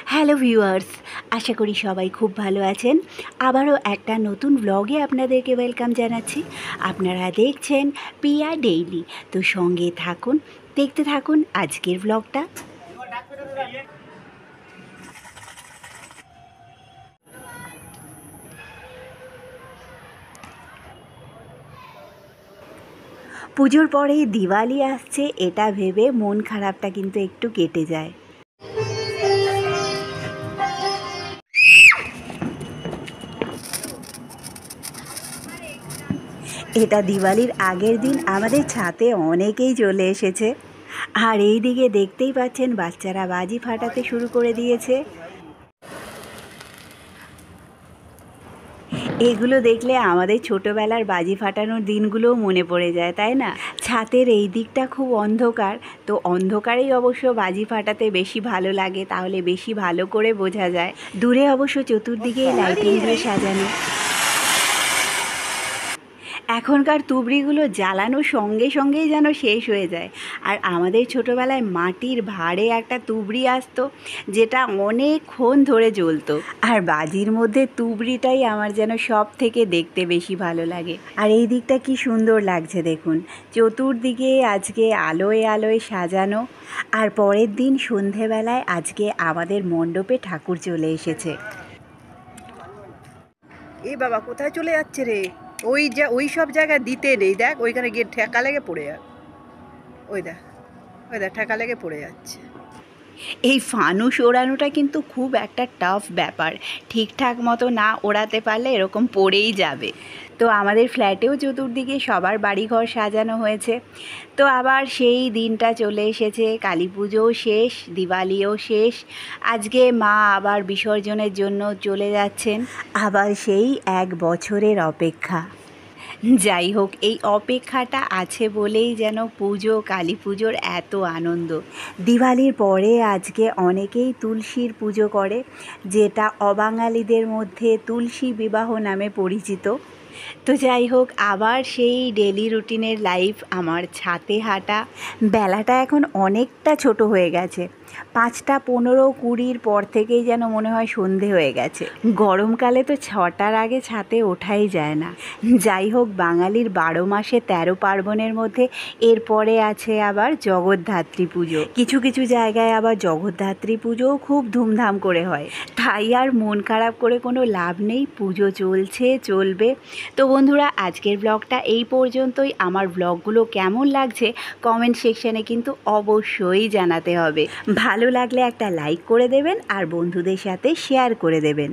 Hello viewers, আশা করি সবাই খুব ভালো আছেন। আবারও একটা নতুন ব্লগে আপনাদেরকে ওয়েলকাম জানাচ্ছি। আপনারা দেখছেন পিয়া ডেইলি, তো সঙ্গে থাকুন, দেখতে থাকুন আজকের ব্লগটা। পুজোর পরেই দিওয়ালি আসছে, এটা ভেবে মন খারাপটা কিন্তু একটু কেটে যায়। এটা দিওয়ালির আগের দিন আমাদের ছাদে অনেকেই চলে এসেছে। আর এই দিকে দেখতেই পাচ্ছেন বাচ্চারা বাজি ফাটাতে শুরু করে দিয়েছে। এগুলো দেখলে আমাদের ছোটোবেলার বাজি ফাটানোর দিনগুলোও মনে পড়ে যায়, তাই না? ছাদের এই দিকটা খুব অন্ধকার, তো অন্ধকারেই অবশ্য বাজি ফাটাতে বেশি ভালো লাগে, তাহলে বেশি ভালো করে বোঝা যায়। দূরে অবশ্য চতুর্দিকেই লাইটিং দিয়ে সাজানো। এখনকার তুবড়িগুলো জ্বালানোর সঙ্গে সঙ্গেই যেন শেষ হয়ে যায়। আর আমাদের ছোটোবেলায় মাটির ভাঁড়ে একটা তুবড়ি আসতো, যেটা অনেকক্ষণ ধরে জ্বলতো। আর বাজির মধ্যে তুবড়িটাই আমার যেন সব থেকে দেখতে বেশি ভালো লাগে। আর এই দিকটা কি সুন্দর লাগছে দেখুন, চতুর্দিকে আজকে আলোয় আলোয় সাজানো। আর পরের দিন সন্ধেবেলায় আজকে আমাদের মণ্ডপে ঠাকুর চলে এসেছে। এ বাবা, কোথায় চলে যাচ্ছে রে? ওই সব জায়গায় দিতে নেই, দেখ ওইখানে গিয়ে ঠেকা লেগে পড়ে যাবে। ওই দেখ ঠেকা লেগে পড়ে যাচ্ছে। এই ফানুস ওড়ানোটা কিন্তু খুব একটা টাফ ব্যাপার, ঠিকঠাক মতো না ওড়াতে পারলে এরকম পড়েই যাবে। তো আমাদের ফ্ল্যাটেও চতুর্দিকে সবার বাড়িঘর সাজানো হয়েছে। তো আবার সেই দিনটা চলে এসেছে, কালী পুজোও শেষ, দিওয়ালিও শেষ। আজকে মা আবার বিসর্জনের জন্য চলে যাচ্ছেন। আবার সেই 1 বছরের অপেক্ষা। যাই হোক, এই অপেক্ষাটা আছে বলেই যেন পুজো, কালী পুজোর এত আনন্দ। দিওয়ালির পরে আজকে অনেকেই তুলসীর পুজো করে, যেটা অবাঙালিদের মধ্যে তুলসী বিবাহ নামে পরিচিত। তো যাই হোক, আবার সেই ডেলি রুটিনের লাইফ, আমার ছাদে হাঁটা। বেলাটা এখন অনেকটা ছোট হয়ে গেছে, 5টা 15 20 পর থেকেই যেন মনে হয় সন্ধে হয়ে গেছে। গরমকালে তো 6টার আগে ছাদে ওঠাই যায় না। যাই হোক, বাঙালির 12 মাসে 13 পার্বণের মধ্যে এরপরে আছে আবার জগদ্ধাত্রী পুজো। কিছু কিছু জায়গায় আবার জগদ্ধাত্রী পুজোও খুব ধুমধাম করে হয়। তাই আর মন খারাপ করে কোনো লাভ নেই, পুজো চলছে, চলবে। তো বন্ধুরা, আজকের ব্লগটা এই পর্যন্তই। আমার ব্লগগুলো কেমন লাগছে কমেন্ট সেকশানে কিন্তু অবশ্যই জানাতে হবে। ভালো লাগলে একটা লাইক করে দেবেন আর বন্ধুদের সাথে শেয়ার করে দেবেন।